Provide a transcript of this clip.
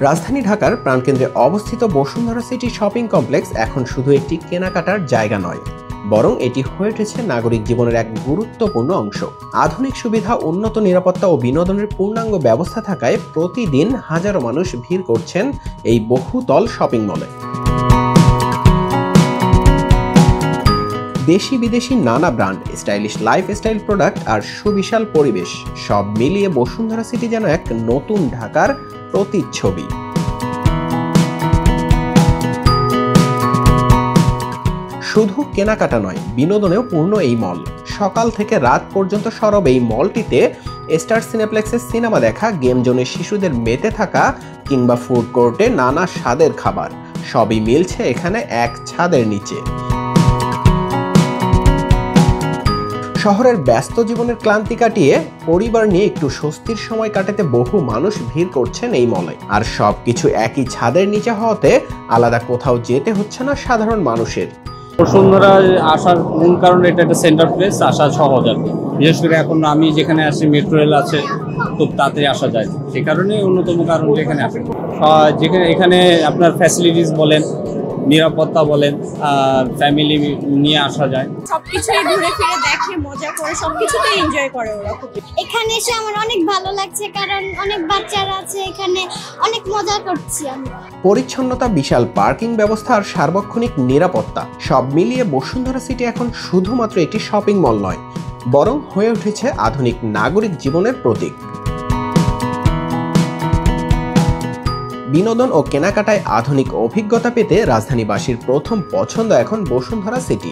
রাজধানী ঢাকার প্রাণকেন্দ্রে অবস্থিত বসুন্ধরা সিটি শপিং কমপ্লেক্স এখন শুধু একটি কেনাকাটার জায়গা নয়, বরং এটি হয়ে উঠেছে নাগরিক জীবনের এক গুরুত্বপূর্ণ অংশ। আধুনিক সুবিধা, উন্নত নিরাপত্তা ও বিনোদনের পূর্ণাঙ্গ ব্যবস্থা থাকায় প্রতিদিন হাজারো মানুষ ভিড় করছেন এই বহুতল শপিং মলে। দেশি বিদেশি নানা ব্র্যান্ড, স্টাইলিশ লাইফস্টাইল প্রোডাক্ট আর সুবিশাল পরিবেশ সব মিলিয়ে বসুন্ধরা সিটি যেন এক নতুন ঢাকার প্রতিচ্ছবি। শুধু কেনাকাটা নয়, বিনোদনেও পূর্ণ এই মল। সকাল থেকে রাত পর্যন্ত সরব এই মলটিতে স্টার সিনেপ্লেক্সের সিনেমা দেখা, গেম জোনে শিশুদের মেতে থাকা কিংবা ফুড কোর্টে নানা স্বাদের খাবার, সবই মিলছে এখানে এক ছাদের নিচে। শহরের ব্যস্ত জীবনের ক্লান্তি কাটিয়ে পরিবার নিয়ে একটু স্বস্তির সময় কাটাতে বহু মানুষ ভিড় করছেন এই মলে। আর সবকিছু একই ছাদের নিচে হওয়াতে আলাদা কোথাও যেতে হচ্ছে না সাধারণ মানুষের। বসুন্ধরা আসার মূল কারণ এটা একটা সেন্টার প্লেস, আসা সহজ আর কি। বিশেষ করে এখন আমি যেখানে আসি মেট্রো রেল আছে, খুব তাড়াতাড়ি আসা যায়। সেই কারণে অন্যতম কারণ যেখানে আসে, যেখানে এখানে আপনার ফ্যাসিলিটিস বলেন, নিরাপত্তা বলেন, আর ফ্যামিলি নিয়ে আসা যায়। সবকিছুই ঘুরে ফিরে দেখে, মজা করে, সবকিছুতে এনজয় করে ওরা। এখানে এসে আমার অনেক ভালো লাগছে, কারণ অনেক বাচ্চারা আছে এখানে, অনেক মজা করছি আমরা। পরিচ্ছন্নতা, বিশাল পার্কিং ব্যবস্থা আর সার্বক্ষণিক নিরাপত্তা সব মিলিয়ে বসুন্ধরা সিটি এখন শুধুমাত্র একটি শপিং মল নয়, বরং হয়ে উঠেছে আধুনিক নাগরিক জীবনের প্রতীক। বিনোদন ও কেনাকাটায় আধুনিক অভিজ্ঞতা পেতে রাজধানীবাসীর প্রথম পছন্দ এখন বসুন্ধরা সিটি।